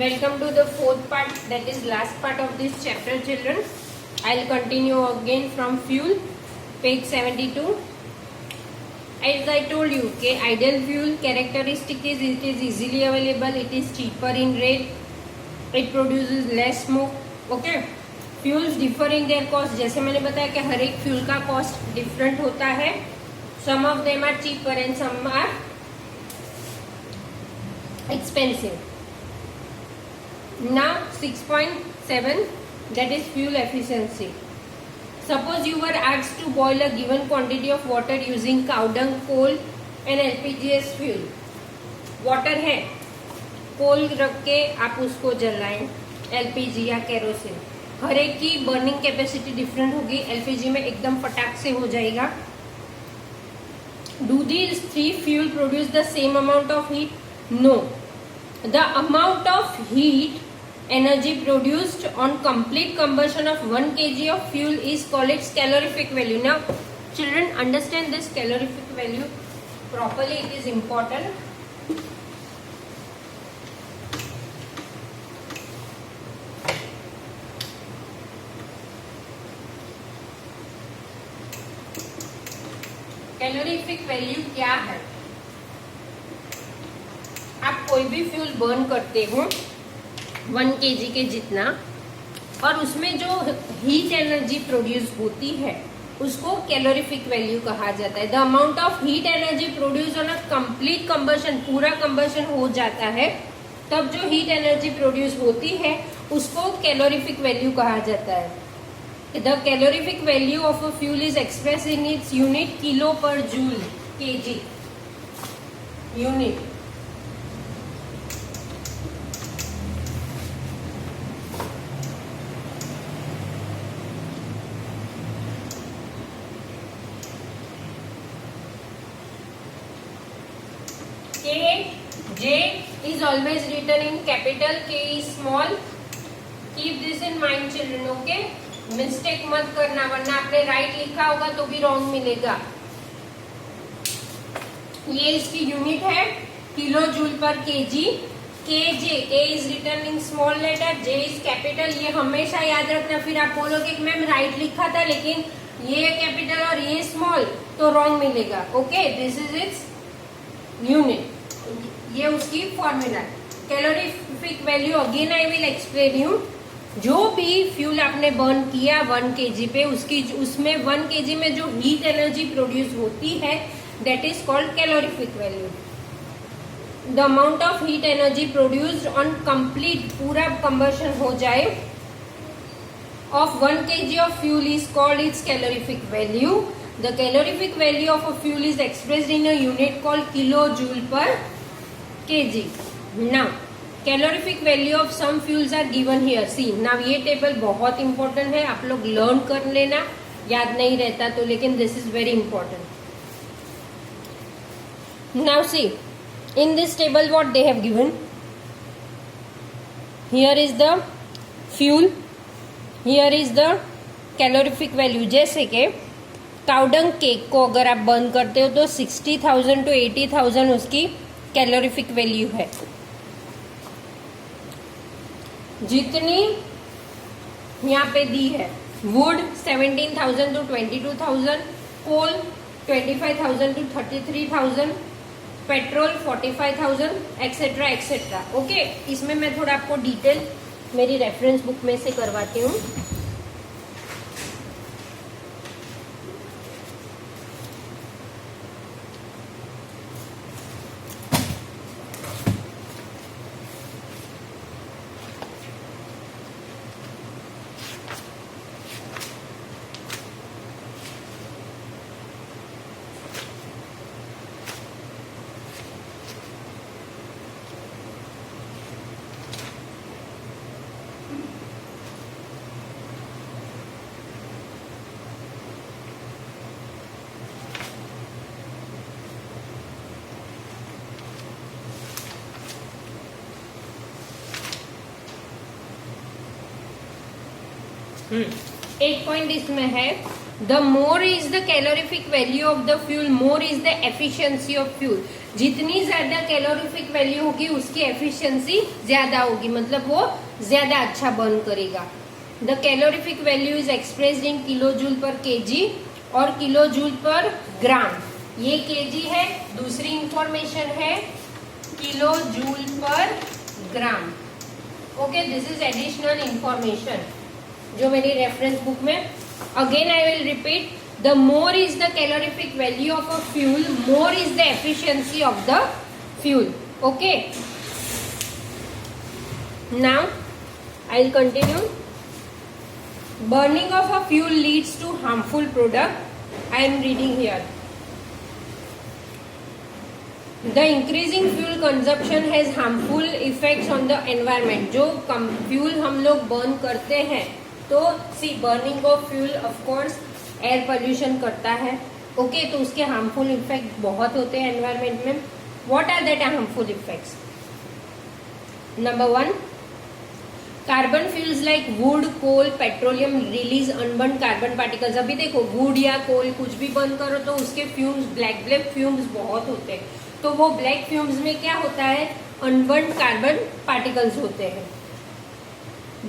Welcome to the fourth part, that is last part of this chapter, children. I'll continue again from fuel, page 72. As I told you, okay, ideal fuel characteristic is it is easily available, it is cheaper in rate, it produces less smoke. Okay, fuels differ in their cost. जैसे मैंने बताया कि हर एक fuel का cost different होता है. Some of them are cheaper and some are expensive. Now 6.7, that is fuel efficiency. Suppose you were asked to boil a given quantity of water using cow dung, coal and LPG as fuel. Water है, कोल रख के आप उसको जलाएं, LPG या kerosene. हर एक की burning capacity different होगी. LPG में एकदम फटाक से हो जाएगा. Do these three fuel produce the same amount of heat? No. The amount of heat energy produced on complete combustion of 1 kg of fuel is called its calorific value. Now children, understand this calorific value properly, it is important. Calorific value क्या है? आप कोई भी fuel burn करते हो 1 kg के जितना, और उसमें जो हीट एनर्जी प्रोड्यूस होती है उसको कैलोरीफिक वैल्यू कहा जाता है. The amount of heat energy produce on a complete combustion, पूरा कंबशन हो जाता है तब जो हीट एनर्जी प्रोड्यूस होती है उसको कैलोरीफिक वैल्यू कहा जाता है. The calorific value of a fuel is express in its unit kilo per joule, kg unit. J is always written in capital, K is small. Keep this in mind children, okay? Mistake मत करना, वरना आपने right लिखा होगा तो भी wrong मिलेगा. ये इसकी यूनिट है किलो जूल पर KG. Kj, K is written in small letter, J is capital. ये हमेशा याद रखना. फिर आप बोलोगे कि मैम राइट लिखा था लेकिन ये कैपिटल और ये स्मॉल, तो रॉन्ग मिलेगा. Okay, this is its unit. ये उसकी formula. Calorific value again I will explain you. जो भी फ्यूल आपने बर्न किया 1 kg पे, उसमें 1 kg में जो हीट एनर्जी प्रोड्यूस होती है that is called calorific value. The amount of heat energy produced on complete, पूरा कंबशन हो जाए, of 1 kg of fuel is called its calorific value. The calorific value of a fuel is expressed in a unit called kilojoule per kg. Now, calorific value of some fuels are given here. See, now ये table बहुत important है, आप लोग learn कर लेना. याद नहीं रहता तो, लेकिन this is very important. Now see, in this table what they have given. Here is the fuel, here is the calorific value. जैसे कि काउडंग केक को अगर आप बर्न करते हो तो 60,000 to 80,000 उसकी कैलोरीफिक वैल्यू है. जितनी यहाँ पे दी है, wood 17,000 to 22,000, coal 25,000 to 33,000, petrol 45,000, etcetera etcetera. Okay, इसमें मैं थोड़ा आपको डिटेल मेरी रेफरेंस बुक में से करवाती हूँ. एक पॉइंट इसमें है, the more is the calorific value of the fuel, more is the efficiency of fuel. जितनी ज्यादा कैलोरीफिक वैल्यू होगी उसकी एफिशिएंसी ज्यादा होगी, मतलब वो ज्यादा अच्छा बर्न करेगा। The calorific value is expressed in kilo joule पर केजी और किलो जूल पर ग्राम। ये केजी है, दूसरी इंफॉर्मेशन है किलो जूल पर ग्राम। Okay, this is additional information जो मेरी रेफरेंस बुक में। Again I will repeat, the more is the calorific value of a fuel, more is the efficiency of the fuel. Okay, now I will continue. Burning of a fuel leads to harmful product. I am reading here. The increasing fuel consumption has harmful effects on the environment. जो fuel हम लोग burn करते हैं, तो see burning of fuel of course air pollution करता है। Okay, तो उसके हार्मफुल इफेक्ट बहुत होते हैं एनवायरमेंट में। What are that harmful effects? Number 1, carbon fuels like wood, coal, petroleum release unburnt carbon particles. अभी देखो, वुड या कोल कुछ भी बर्न करो तो उसके फ्यूम्स, ब्लैक फ्यूम्स बहुत होते हैं। तो वो ब्लैक फ्यूम्स में क्या होता है? अनबर्न कार्बन पार्टिकल्स होते हैं।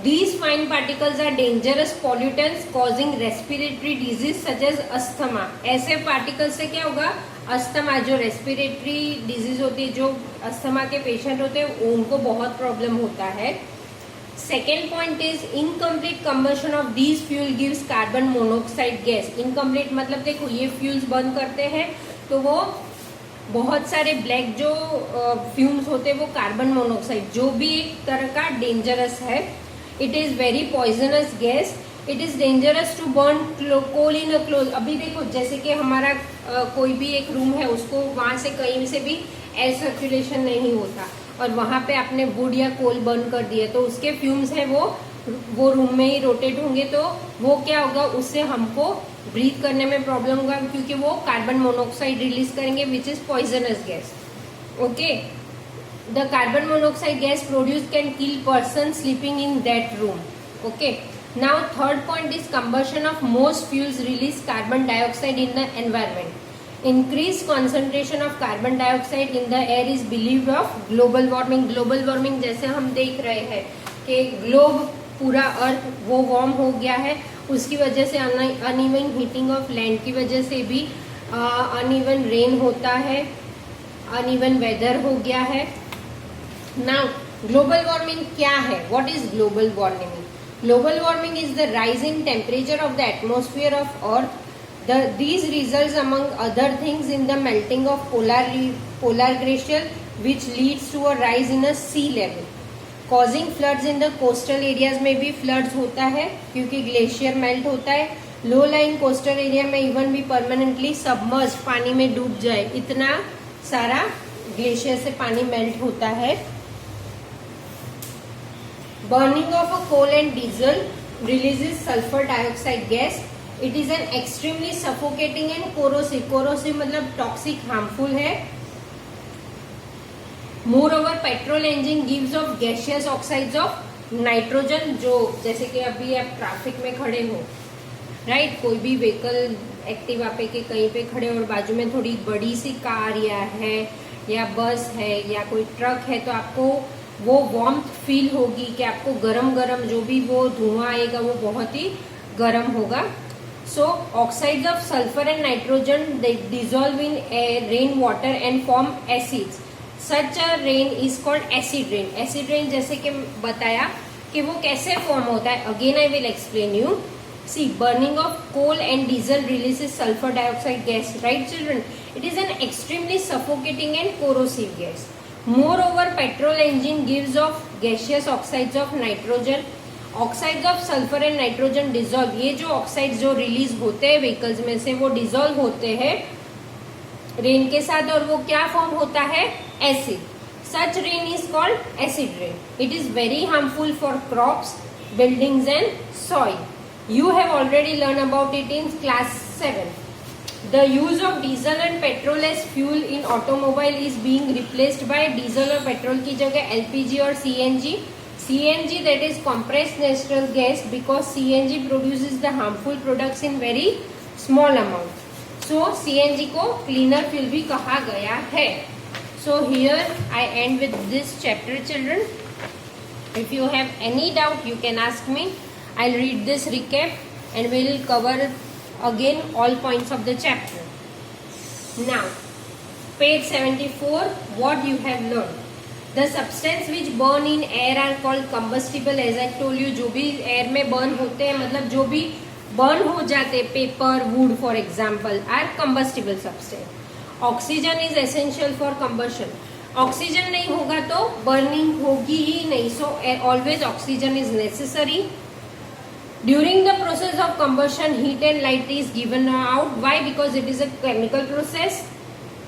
These fine particles are dangerous pollutants causing respiratory disease such as asthma. ऐसे पार्टिकल से क्या होगा? अस्थमा, जो रेस्पिरेटरी डिजीज होती है, जो अस्थमा के पेशेंट होते हैं उनको बहुत प्रॉब्लम होता है। Second point is incomplete combustion of these fuel gives carbon monoxide gas. Incomplete मतलब देखो, ये फ्यूल्स बर्न करते हैं तो वो बहुत सारे ब्लैक जो फ्यूम्स होते हैं वो कार्बन मोनोऑक्साइड, जो भी एक तरह का डेंजरस है। It is very poisonous gas. It is dangerous to burn coal in a close. अभी देखो, जैसे कि हमारा कोई भी एक रूम है, उसको वहां से कहीं से भी एयर सर्कुलेशन नहीं होता और वहां पे आपने वुड या कोल बर्न कर दिया तो उसके फ्यूम्स है वो रूम में ही रोटेट होंगे, तो वो क्या होगा? उससे हमको ब्रीथ करने में प्रॉब्लम होगा क्योंकि वो कार्बन मोनोऑक्साइड रिलीज करेंगे which is poisonous gas. Okay, the carbon monoxide gas produced can kill person sleeping in that room. Okay, now third point is combustion of most fuels release carbon dioxide in the environment. Increased concentration of carbon dioxide in the air is believed of global warming. Global warming जैसे हम देख रहे हैं कि globe पूरा अर्थ वो warm हो गया है, उसकी वजह से अनइवन हीटिंग ऑफ लैंड की वजह से भी अनइवन रेन होता है, अनइवन वेदर हो गया है। Now, global warming क्या है? What is global warming? Global warming is the rise in temperature of the atmosphere of Earth. These results among other things in the melting of polar glacier, which leads to a rise in a sea level, causing floods in the coastal areas में भी floods होता है क्योंकि glacier melt होता है। लो line coastal area में even भी permanently submerge, पानी में डूब जाए, इतना सारा ग्लेशियर से पानी मेल्ट होता है। Burning of a coal and diesel releases sulfur dioxide gas. It is an extremely suffocating and corrosive. Corrosive मतलब toxic, harmful है। Moreover, petrol engine gives off gaseous oxides of nitrogen, जो जैसे कि अभी आप ट्रैफिक में खड़े हो, राइट, कोई भी व्हीकल एक्टिवा पे के कहीं पे खड़े और बाजू में थोड़ी बड़ी सी कार या बस है या कोई ट्रक है, तो आपको वो वार्मथ फील होगी कि आपको गरम गरम जो भी वो धुआं आएगा वो बहुत ही गरम होगा। So oxides of sulphur and nitrogen they dissolve in rain water and form acids. Such a rain is called acid rain. Acid rain जैसे कि बताया कि वो कैसे फॉर्म होता है, again I will explain you. See, burning of coal and diesel releases sulphur dioxide gas, right children? It is an extremely suffocating and corrosive gas. Moreover, petrol engine gives off gaseous oxides of nitrogen. Oxides of sulfur and nitrogen dissolve. ये जो oxides जो release होते हैं vehicles में से वो dissolve होते हैं rain के साथ और वो क्या form होता है? Acid. Such rain is called acid rain. It is very harmful for crops, buildings and soil. You have already learned about it in class 7. The use of diesel and petrol as fuel in automobile is being replaced by diesel और petrol की जगह LPG और CNG. CNG, that is compressed natural gas, because CNG produces the harmful products in very small amount. So CNG को cleaner fuel भी कहा गया है. So here I end with this chapter, children. If you have any doubt, you can ask me. I'll read this recap and we'll cover again all points of the chapter. Now, page 74, what you have learned. The substance which burn in air are called combustible. As I told you, जो भी air में burn होते हैं, मतलब जो भी burn हो जाते, paper, wood for example, are combustible substance. Oxygen is essential for combustion. Oxygen नहीं होगा तो burning होगी ही नहीं. So always oxygen is necessary. During the process of combustion, heat and light is given out. Why? Because it is a chemical process.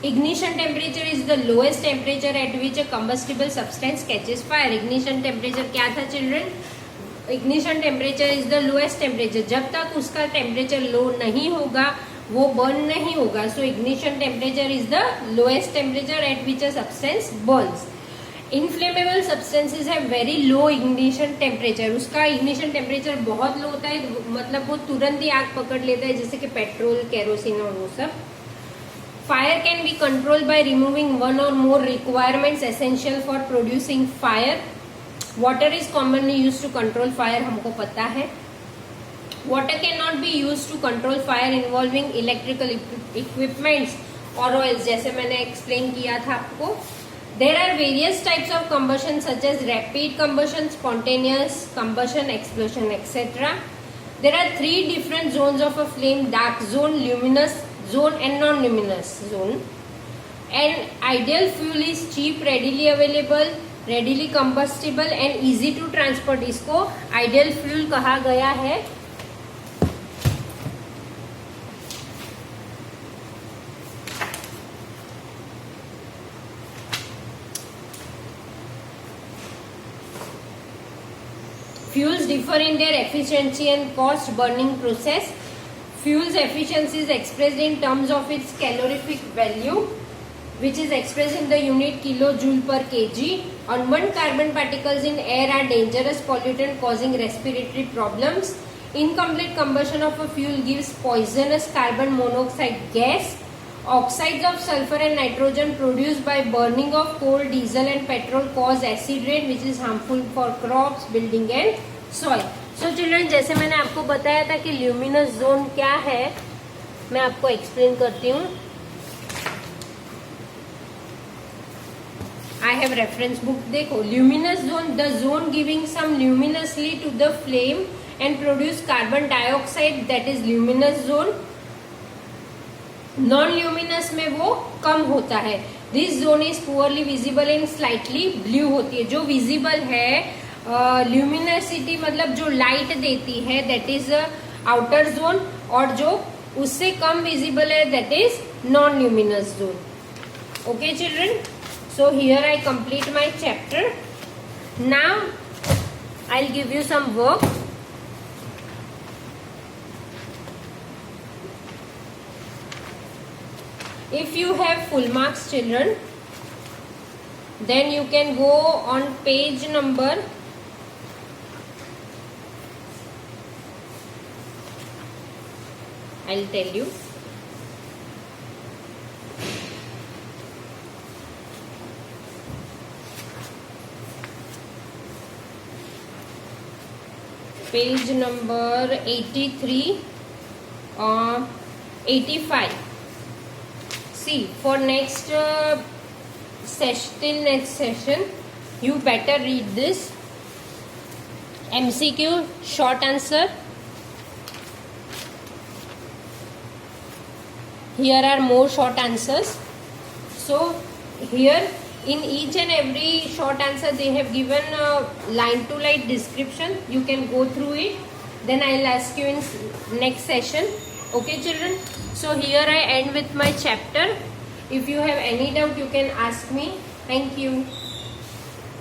Ignition temperature is the lowest temperature at which a combustible substance catches fire. Ignition temperature क्या था children? Ignition temperature is the lowest temperature. जब तक उसका temperature low नहीं होगा, वो burn नहीं होगा. So ignition temperature is the lowest temperature at which a substance burns. Inflammable substances have very low ignition temperature. उसका ignition temperature बहुत low होता है, मतलब वो तुरंत ही आग पकड़ लेता है, जैसे कि पेट्रोल, केरोसिन और वो सब. Fire can be controlled by removing one or more requirements essential for producing fire. Water is commonly used to control fire, हमको पता है. Water cannot be used to control fire involving electrical equipments or oils, जैसे मैंने explain किया था आपको. There are various types of combustion such as rapid combustion, spontaneous combustion, explosion, etc. There are three different zones of a flame: dark zone, luminous zone and non-luminous zone. And ideal fuel is cheap, readily available, readily combustible and easy to transport. इसको ideal fuel कहा गया है. Fuels differ in their efficiency and cost. Burning process. Fuel's efficiency is expressed in terms of its calorific value, which is expressed in the unit kilojoule per kg. Unburned carbon particles in air are dangerous pollutant causing respiratory problems. Incomplete combustion of a fuel gives poisonous carbon monoxide gas. Oxides of sulfur and nitrogen produced by burning of coal, diesel and petrol cause acid rain, which is harmful for crops, building and soil. So children, जैसे मैंने आपको बताया था कि luminous zone क्या है, मैं आपको एक्सप्लेन करती हूँ. I have reference book. देखो, luminous zone, the zone giving some luminously to the flame and produce carbon dioxide, that is luminous zone. Non luminous में वो कम होता है. This zone is poorly visible and slightly blue होती है. जो visible है ल्यूमिनसिटी मतलब जो लाइट देती है, दैट इज आउटर जोन, और जो उससे कम विजिबल है that is non luminous zone. Okay children, so here I complete my chapter. Now I will give you some work. If you have full marks children, then you can go on page number 'll tell you. Page number 83 or 85. See, for next till next session, you better read this MCQ short answer. Here are more short answers. So here in each and every short answer they have given a line to line description. You can go through it. Then I'll ask you in next session. Okay children, so here I end with my chapter. If you have any doubt you can ask me. Thank you.